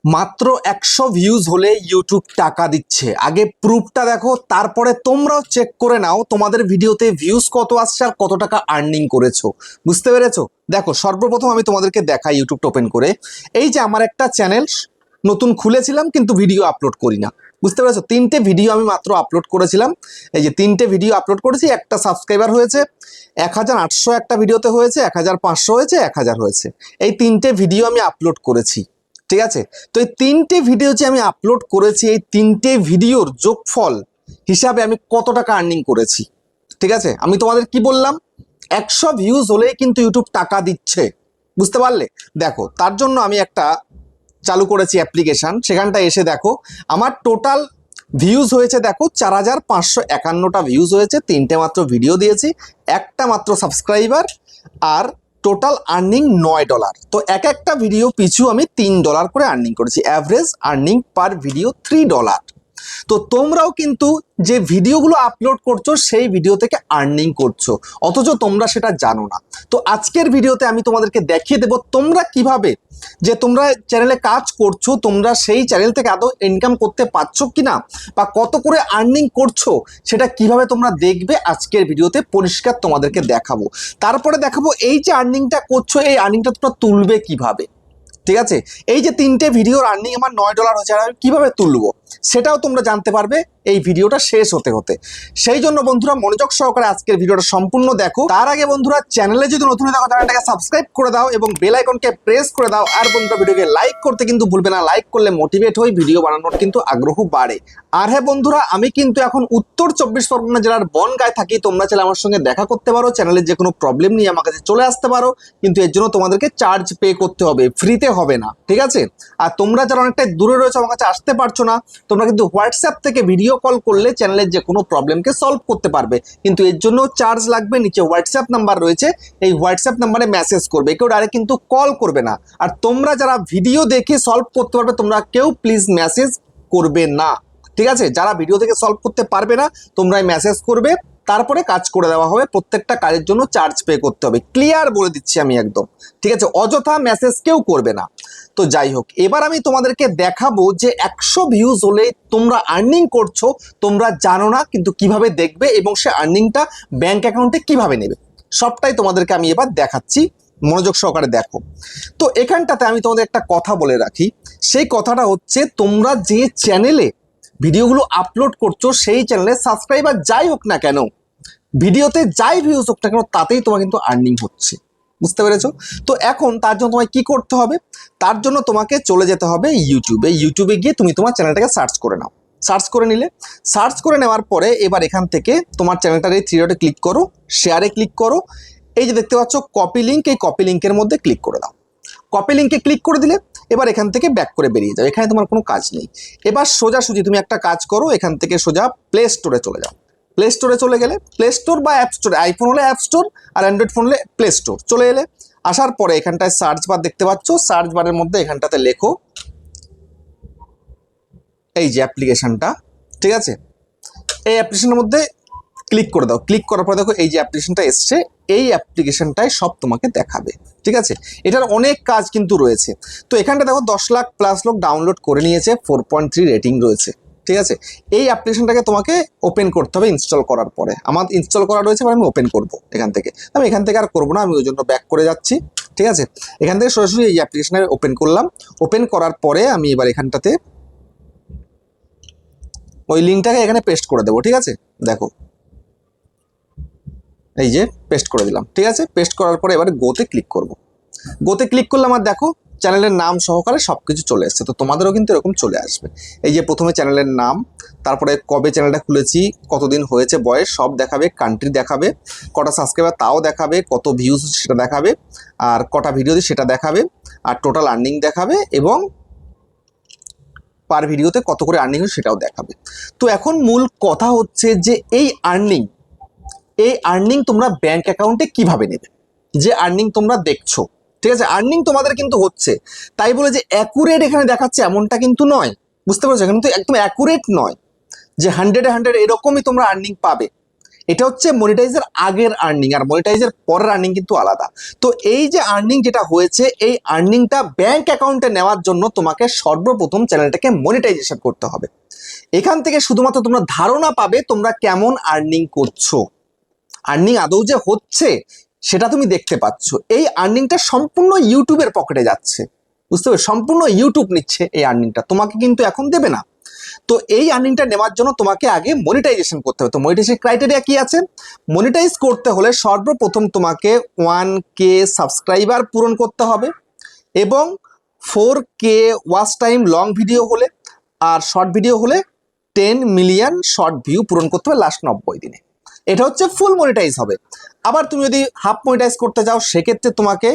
মাত্র 100 ভিউজ হলে ইউটিউব টাকা দিচ্ছে। আগে প্রুফটা দেখো, তারপরে তোমরাও চেক করে নাও তোমাদের ভিডিওতে ভিউজ কত আসছে আর কত টাকা আর্নিং করেছো। বুঝতে পেরেছো? দেখো, সর্বপ্রথম আমি তোমাদেরকে দেখাই ইউটিউবটা ওপেন করে। এই যে আমার একটা চ্যানেল নতুন খুলেছিলাম, কিন্তু ভিডিও আপলোড করি না। বুঝতে পেরেছো? 3টে ভিডিও আমি মাত্র আপলোড করেছিলাম। এই যে 3টে ভিডিও আপলোড করেছি, একটা সাবস্ক্রাইবার হয়েছে 1800, একটা ভিডিওতে হয়েছে 1500, হয়েছে 1000 হয়েছে। এই 3টে ভিডিও আমি আপলোড করেছি, ঠিক আছে? তো এই 3টে ভিডিও যে আমি আপলোড করেছি, এই 3টে ভিডিওর যোগফল হিসাবে আমি কত টাকা আর্নিং করেছি, ঠিক আছে? আমি তোমাদের কি বললাম, 100 ভিউজ হলেই কিন্তু ইউটিউব টাকা দিচ্ছে। বুঝতে পারলে? দেখো, তার জন্য আমি একটা চালু করেছি অ্যাপ্লিকেশান। সেখানটা এসে দেখো আমার টোটাল ভিউজ হয়েছে, দেখো 4551টা ভিউজ হয়েছে। 3টে মাত্র ভিডিও দিয়েছি, একটা মাত্র সাবস্ক্রাইবার, আর টোটাল আর্নিং $9। তো একটা ভিডিও পিছু আমি $3 করে আর্নিং করেছি। অ্যাভারেজ আর্নিং পার ভিডিও $3। তো তোমরাও কিন্তু যে ভিডিওগুলো আপলোড করছো সেই ভিডিও থেকে আর্নিং করছো, অথচ তোমরা সেটা জানো না। তো আজকের ভিডিওতে আমি তোমাদেরকে দেখিয়ে দেব তোমরা কিভাবে, যে তোমরা চ্যানেলে কাজ করছো, তোমরা সেই চ্যানেল থেকে আদৌ ইনকাম করতে পারছো কিনা বা কত করে আর্নিং করছো, সেটা কিভাবে তোমরা দেখবে আজকের ভিডিওতে পরিষ্কার তোমাদেরকে দেখাবো। তারপরে দেখাবো এই যে আর্নিংটা করছো, এই আর্নিংটা তোমরা তুলবে কিভাবে, ঠিক আছে? এই যে 3টে ভিডিওর আর্নিং আমার $9 হচ্ছে, আর আমি কিভাবে তুলবো সেটাও তোমরা জানতে পারবে এই ভিডিওটা শেষ হতে হতে। সেই জন্য বন্ধুরা মনোযোগ সহকারে আজকের ভিডিওটা সম্পূর্ণ দেখো। তার আগে বন্ধুরা, চ্যানেলে যদি নতুন হয়ে থাকো চ্যানেলটাকে সাবস্ক্রাইব করে দাও এবং বেল আইকনকে প্রেস করে দাও। আর বন্ধুরা, ভিডিওকে লাইক করতে কিন্তু ভুলবে না। লাইক করলে মোটিভেট হই, ভিডিও বানানোর কিন্তু আগ্রহ বাড়ে। আর হ্যাঁ বন্ধুরা, আমি কিন্তু এখন উত্তর 24 পরগনা জেলার বনগাঁয় থাকি। তোমরা চাইলে আমার সঙ্গে দেখা করতে পারো, চ্যানেলের যে কোনো প্রবলেম নিয়ে আমার কাছে চলে আসতে পারো, কিন্তু এর জন্য তোমাদেরকে চার্জ পে করতে হবে, ফ্রিতে হবে না, ঠিক আছে? আর তোমরা যারা অনেকটাই দূরে রয়েছে, আমার কাছে আসতে পারছো না, তোমরা কিন্তু হোয়াটসঅ্যাপ থেকে ভিডিও কল করলে চ্যানেলের যে কোনো প্রবলেমকে সলভ করতে পারবে, কিন্তু এর জন্য চার্জ লাগবে। নিচে হোয়াটসঅ্যাপ নাম্বার রয়েছে, এই হোয়াটসঅ্যাপ নাম্বারে মেসেজ করবে, কেউ ডাইরেক্ট কিন্তু কল করবে না। আর তোমরা যারা ভিডিও দেখে সলভ করতে পারবে, তোমরা কেউ প্লিজ মেসেজ করবে না, ঠিক আছে? যারা ভিডিও থেকে সলভ করতে পারবে না, তোমরাই মেসেজ করবে, তারপরে কাজ করে দেওয়া হবে। প্রত্যেকটা কাজের জন্য চার্জ পে করতে হবে, ক্লিয়ার বলে দিচ্ছি আমি একদম, ঠিক আছে? অযথা মেসেজ কেউ করবে না। তো যাই হোক, এবার আমি তোমাদেরকে দেখাবো যে 100 ভিউজ হলে তোমরা আর্নিং করছো, তোমরা জানো না, কিন্তু কিভাবে দেখবে এবং সে আর্নিংটা ব্যাংক অ্যাকাউন্টে কিভাবে নেবে, সবটাই তোমাদেরকে আমি এবার দেখাচ্ছি। মনোযোগ সহকারে দেখো। তো এখানটাতে আমি তোমাদের একটা কথা বলে রাখি। সেই কথাটা হচ্ছে, তোমরা যে চ্যানেলে ভিডিওগুলো আপলোড করছো সেই চ্যানেলে সাবস্ক্রাইবার যাই হোক না কেন, ভিডিওতে যাই ভিউজ হোক না কেন, তাতেই তোমার কিন্তু আর্নিং হচ্ছে। বুঝতে পেরেছো? তো এখন তার জন্য তোমায় কি করতে হবে? তার জন্য তোমাকে চলে যেতে হবে ইউটিউবে। ইউটিউবে গিয়ে তুমি তোমার চ্যানেলটাকে সার্চ করে নাও। সার্চ করে নিলে, সার্চ করে নেওয়ার পরে এবার এখান থেকে তোমার চ্যানেলটার এই থ্রি ডটে ক্লিক করো, শেয়ারে ক্লিক করো। এই যে দেখতে পাচ্ছ কপি লিঙ্ক, এই কপি লিঙ্কের মধ্যে ক্লিক করে দাও। কপি লিঙ্কে ক্লিক করে দিলে এবার এখান থেকে ব্যাক করে বেরিয়ে যাও, এখানে তোমার কোনো কাজ নেই। এবার সোজাসুজি তুমি একটা কাজ করো, এখান থেকে সোজা প্লে স্টোরে চলে যাও। প্লে স্টোরে চলে গেলে, প্লে স্টোর বা অ্যাপ স্টোর, আইফোন হলে অ্যাপ স্টোর আর অ্যান্ড্রয়েড ফোন হলে প্লে স্টোর, চলে এলে আসার পরে এখানটায় সার্চ বার দেখতে পাচ্ছ, সার্চ বারের মধ্যে এখানটাতে লেখো এই যে অ্যাপ্লিকেশনটা, ঠিক আছে? এই অ্যাপ্লিকেশনের মধ্যে ক্লিক করে দাও। ক্লিক করার পরে দেখো এই যে অ্যাপ্লিকেশনটা এসছে, এই অ্যাপ্লিকেশনটায় সব তোমাকে দেখাবে, ঠিক আছে? এটার অনেক কাজ কিন্তু রয়েছে। তো এখানটা দেখো 10 লাখ প্লাস লোক ডাউনলোড করে নিয়েছে, 4.3 রেটিং রয়েছে, ঠিক আছে? এই অ্যাপ্লিকেশনটাকে তোমাকে ওপেন করতে হবে ইনস্টল করার পরে। আমার ইনস্টল করা রয়েছে, আমি ওপেন করব এখান থেকে। আমি এখান থেকে আর করবো না, আমি ওই জন্য ব্যাক করে যাচ্ছি, ঠিক আছে? এখান থেকে সরাসরি এই অ্যাপ্লিকেশনে ওপেন করলাম। ওপেন করার পরে আমি এবার এখানটাতে ওই লিঙ্কটাকে এখানে পেস্ট করে দেবো, ঠিক আছে? দেখো এই যে পেস্ট করে দিলাম, ঠিক আছে? পেস্ট করার পরে এবারে গোতে ক্লিক করব। গোতে ক্লিক করলাম আর দেখো চ্যানেলের নাম সহকারে সব কিছু চলে এসছে। তো তোমাদেরও কিন্তু এরকম চলে আসবে। এই যে প্রথমে চ্যানেলের নাম, তারপরে কবে চ্যানেলটা খুলেছি, কতদিন হয়েছে বয়স, সব দেখাবে, কান্ট্রি দেখাবে, কটা সাবস্ক্রাইবার তাও দেখাবে, কত ভিউজ সেটা দেখাবে, আর কটা ভিডিও সেটা দেখাবে, আর টোটাল আর্নিং দেখাবে, এবং পার ভিডিওতে কত করে আর্নিং হয় সেটাও দেখাবে। তো এখন মূল কথা হচ্ছে যে এই আর্নিং তোমরা ব্যাংক অ্যাকাউন্টে কিভাবে নেবে, যে আর্নিং তোমরা দেখছো, ঠিক আছে? আর্নিং তোমাদের কিন্তু হচ্ছে, তাই বলে যে অ্যাকুরেট এখানে দেখাচ্ছে এমনটা কিন্তু নয়। বুঝতে পারছো? এখানে কিন্তু একদম অ্যাকুরেট নয় যে 100-এ 100 এরকমই তোমরা আর্নিং পাবে, এটা হচ্ছে মনিটাইজের আগের আর্নিং, আর মনিটাইজের পরের আর্নিং কিন্তু আলাদা। তো এই যে আর্নিং যেটা হয়েছে, এই আর্নিংটা ব্যাংক অ্যাকাউন্টে নেওয়ার জন্য তোমাকে সর্বপ্রথম চ্যানেলটাকে মনিটাইজেশন করতে হবে। এখান থেকে শুধুমাত্র তোমরা ধারণা পাবে তোমরা কেমন আর্নিং করছো, আর্নিং আদৌ যে হচ্ছে সেটা তুমি দেখতে পাচ্ছ। এই আর্নিংটা সম্পূর্ণ ইউটিউবের পকেটে যাচ্ছে, বুঝতে পারছো? সম্পূর্ণ ইউটিউব নিচ্ছে এই আর্নিংটা, তোমাকে কিন্তু এখন দেবে না। তো এই আর্নিংটা নেওয়ার জন্য তোমাকে আগে মনিটাইজেশন করতে হবে। তো মনিটাইজেশন ক্রাইটেরিয়া কি আছে? মনিটাইজ করতে হলে সর্বপ্রথম তোমাকে 1K সাবস্ক্রাইবার পূরণ করতে হবে, এবং 4K watch time long video হলে, আর শর্ট ভিডিও হলে 10 মিলিয়ন শর্ট ভিউ পূরণ করতে হবে লাস্ট 90 দিনে। এটা হচ্ছে ফুল মনিটাইজ হবে। আবার তুমি যদি হাফ মনিটাইজ করতে যাও সেক্ষেত্রে তোমাকে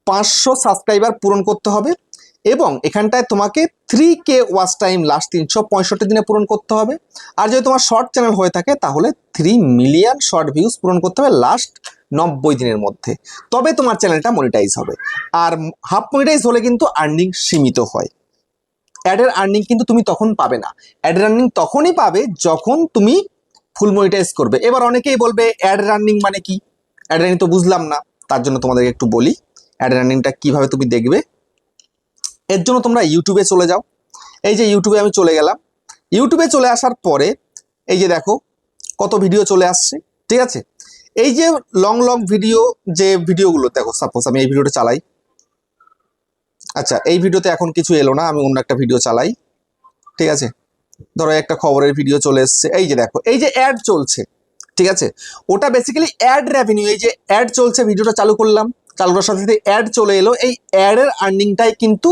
500 সাবস্ক্রাইবার পূরণ করতে হবে, এবং এখানটায় তোমাকে 3K ওয়াচ টাইম লাস্ট 365 দিনে পূরণ করতে হবে। আর যদি তোমার শর্ট চ্যানেল হয়ে থাকে তাহলে 3 মিলিয়ন শর্ট ভিউজ পূরণ করতে হবে লাস্ট 90 দিনের মধ্যে, তবে তোমার চ্যানেলটা মনিটাইজ হবে। আর হাফ মনিটাইজ হলে কিন্তু আর্নিং সীমিত হয়, অ্যাডের আর্নিং কিন্তু তুমি তখন পাবে না। অ্যাডের আর্নিং তখনই পাবে যখন তুমি ফুল মনিটাইজ করবে। এবার অনেকেই বলবে অ্যাড রানিং মানে কি? অ্যাড রানিং তো বুঝলাম না, তার জন্য তোমাদেরকে একটু বলি অ্যাড রানিংটা কিভাবে তুমি দেখবে। এর জন্য তোমরা ইউটিউবে চলে যাও। এই যে ইউটিউবে আমি চলে গেলাম। ইউটিউবে চলে আসার পরে এই যে দেখো কত ভিডিও চলে আসছে, ঠিক আছে? এই যে লং লং ভিডিও, যে ভিডিওগুলো দেখো, সাপোজ আমি এই ভিডিওটা চালাই। আচ্ছা, এই ভিডিওতে এখন কিছু এলো না, আমি অন্য একটা ভিডিও চালাই, ঠিক আছে? ধরো একটা খবরের ভিডিও চলে এসছে, এই যে দেখো এই যে অ্যাড চলছে, ঠিক আছে? ওটা বেসিক্যালি অ্যাড রেভিনিউ। এই যে অ্যাড চলছে, ভিডিওটা চালু করলাম, চালু করার সাথে সাথে অ্যাড চলে এলো, এই অ্যাডের আর্নিংটাই কিন্তু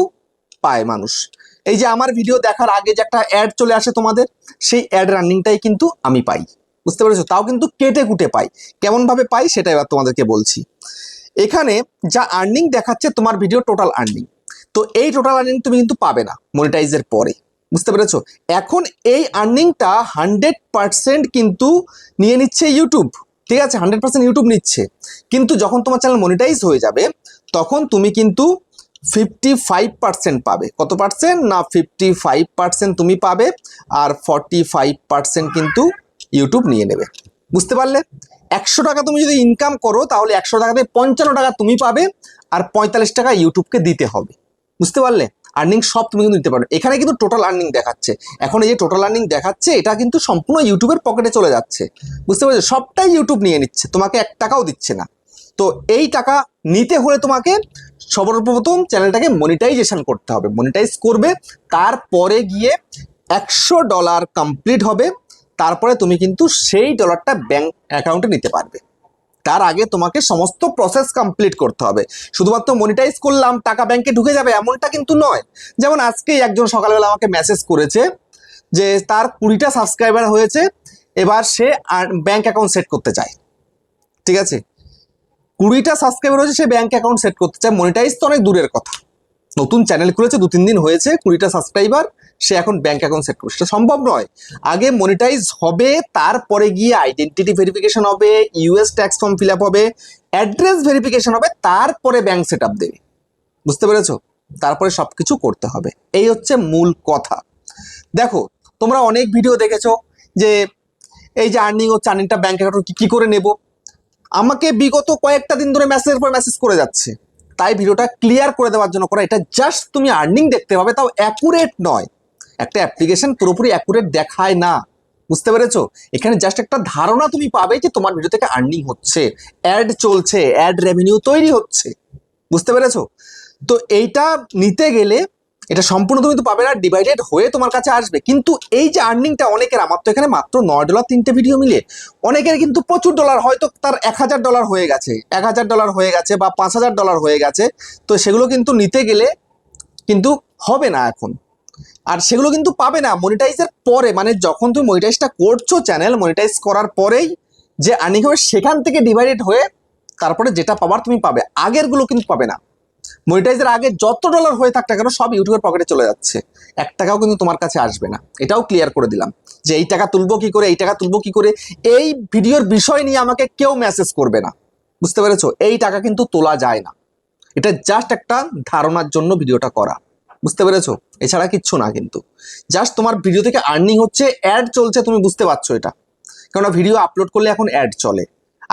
পায় মানুষ। এই যে আমার ভিডিও দেখার আগে যে একটা অ্যাড চলে আসে তোমাদের, সেই অ্যাড আর্নিংটাই কিন্তু আমি পাই, বুঝতে পেরেছো? তাও কিন্তু কেটে কুটে পাই। কেমন ভাবে পাই সেটা এবার তোমাদেরকে বলছি। এখানে যা আর্নিং দেখাচ্ছে তোমার ভিডিও টোটাল আর্নিং, তো এই টোটাল আর্নিং তুমি কিন্তু পাবে না মনিটাইজের পরে, বুঝতে পেরেছো? এখন এই আর্নিংটা 100% কিন্তু নিয়ে নিচ্ছে ইউটিউব, ঠিক আছে? 100% ইউটিউব নিচ্ছে, কিন্তু যখন তোমার চ্যানেল মনিটাইজ হয়ে যাবে তখন তুমি কিন্তু 55% পাবে। কত পার্সেন্ট? না 55% তুমি পাবে, আর 45% কিন্তু ইউটিউব নিয়ে নেবে, বুঝতে পারলে? 100 টাকা তুমি যদি ইনকাম করো তাহলে 100 টাকাতে 55 টাকা তুমি পাবে, আর 45 টাকা ইউটিউবকে দিতে হবে, বুঝতে পারলে? আর্নিং সব তুমি কিন্তু দিতে পারো। এখানে কিন্তু টোটাল আর্নিং দেখাচ্ছে। এখন এই যে টোটাল আর্নিং দেখাচ্ছে এটা কিন্তু সম্পূর্ণ ইউটিউবের পকেটে চলে যাচ্ছে, বুঝতে পারছো? সবটাই ইউটিউব নিয়ে নিচ্ছে, তোমাকে 1 টাকাও দিচ্ছে না। তো এই টাকা নিতে হলে তোমাকে সর্বপ্রথম চ্যানেলটাকে মনিটাইজেশন করতে হবে। মনিটাইজ করবে, তারপরে গিয়ে $100 কমপ্লিট হবে, তারপরে তুমি কিন্তু সেই ডলারটা ব্যাংক অ্যাকাউন্টে নিতে পারবে। তার আগে তোমাকে সমস্ত প্রসেস কমপ্লিট করতে হবে। শুধুমাত্র মনিটাইজ করলাম টাকা ব্যাংকে ঢুকে যাবে এমনটা কিন্তু নয়। যেমন আজকেই একজন সকালবেলা আমাকে মেসেজ করেছে যে তার 20টা সাবস্ক্রাইবার হয়েছে, এবার সে ব্যাংক অ্যাকাউন্ট সেট করতে চায়, ঠিক আছে? 20টা সাবস্ক্রাইবার হয়েছে, সে ব্যাংক অ্যাকাউন্ট সেট করতে চায়। মনিটাইজ তো অনেক দূরের কথা, নতুন চ্যানেল খুলেছে 2-3 দিন হয়েছে, 20টা সাবস্ক্রাইবার, সে এখন ব্যাংক অ্যাকাউন্ট সেট করবে, সেটা সম্ভব নয়। আগে মনিটাইজ হবে, তারপরে গিয়ে আইডেন্টিটি ভেরিফিকেশন হবে, US tax form fill up হবে, অ্যাড্রেস ভেরিফিকেশন হবে, তারপরে ব্যাংক সেট আপ দেবে, বুঝতে পেরেছো? তারপরে সবকিছু করতে হবে। এই হচ্ছে মূল কথা। দেখো তোমরা অনেক ভিডিও দেখেছো যে এই যে আর্নিং হচ্ছে, আর্নিংটা ব্যাংক অ্যাকাউন্ট কি করে নেব, আমাকে বিগত কয়েকটা দিন ধরে মেসেজের পর মেসেজ করে যাচ্ছে। তাই ভিডিওটা ক্লিয়ার করে দেওয়ার জন্য করা। এটা জাস্ট তুমি আর্নিং দেখতে পাবে, তাও অ্যাকুরেট নয়। একটা অ্যাপ্লিকেশন পুরোপুরি অ্যাকুরেট দেখায় না, বুঝতে পেরেছো? এখানে জাস্ট একটা ধারণা তুমি পাবে যে তোমার ভিডিও থেকে আর্নিং হচ্ছে, অ্যাড চলছে, অ্যাড রেভিনিউ তৈরি হচ্ছে, বুঝতে পেরেছো? তো এইটা নিতে গেলে এটা সম্পূর্ণ তুমি তো পাবে না, ডিভাইডেড হয়ে তোমার কাছে আসবে। কিন্তু এই যে আর্নিংটা অনেকের, আমার তো এখানে মাত্র $9 3টে ভিডিও মিলে, অনেকের কিন্তু প্রচুর ডলার, হয়তো তার $1000 হয়ে গেছে, $1000 হয়ে গেছে, বা $5000 হয়ে গেছে। তো সেগুলো কিন্তু নিতে গেলে কিন্তু হবে না এখন, আর সেগুলো কিন্তু পাবে না মনিটাইজের পরে। মানে যখন তুমি মনিটাইজটা করছো, চ্যানেল মনিটাইজ করার পরেই যে আর্নিং হবে সেখান থেকে ডিভাইডেড হয়ে তারপরে যেটা পাবার তুমি পাবে, আগেরগুলো কিন্তু পাবে না। মনিটাইজের আগে যত ডলার হয়ে থাক না কেন সব ইউটিউবের পকেটে চলে যাচ্ছে, 1 টাকাও কিন্তু তোমার কাছে আসবে না। এটাও ক্লিয়ার করে দিলাম যে এই টাকা তুলবো কি করে, এই টাকা তুলবো কি করে, এই ভিডিওর বিষয় নিয়ে আমাকে কেউ মেসেজ করবে না, বুঝতে পেরেছো? এই টাকা কিন্তু তোলা যায় না। এটা জাস্ট একটা ধারণার জন্য ভিডিওটা করা, বুঝতে পেরেছো? এছাড়া কিচ্ছু না। কিন্তু জাস্ট তোমার ভিডিও থেকে আর্নিং হচ্ছে, অ্যাড চলছে, তুমি বুঝতে পারছো এটা, কেননা ভিডিও আপলোড করলে এখন অ্যাড চলে।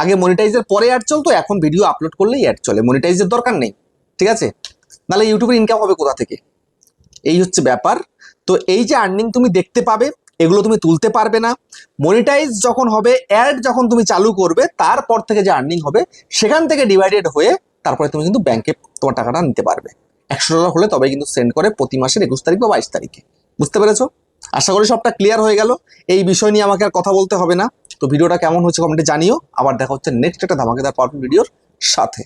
আগে মনিটাইজের পরে অ্যাড চলতো, এখন ভিডিও আপলোড করলেই অ্যাড চলে, মনিটাইজের দরকার নেই। ঠিক আছে, নাহলে ইউটিউবের ইনকাম হবে কোথা থেকে? এই হচ্ছে ব্যাপার। তো এই যে আর্নিং তুমি দেখতে পাবে, এগুলো তুমি তুলতে পারবে না। মনিটাইজ যখন হবে, অ্যাড যখন তুমি চালু করবে, তারপর থেকে যে আর্নিং হবে সেখান থেকে ডিভাইডেড হয়ে তারপরে তুমি কিন্তু ব্যাংকে তোমার টাকাটা নিতে পারবে। $100 হলে তবে কিন্তু সেন্ড করে প্রতি মাসের 21 তারিখ বা 22 তারিখে। বুঝতে পেরেছো? আশা করি সবটা ক্লিয়ার হয়ে গেল। এই বিষয় নিয়ে আমাকে আর কথা বলতে হবে না। তো ভিডিওটা কেমন হচ্ছে কমেন্টে জানিও। আবার দেখা হচ্ছে নেক্সট একটা ধামাকেদার পাওয়ারফুল ভিডিওর সাথে।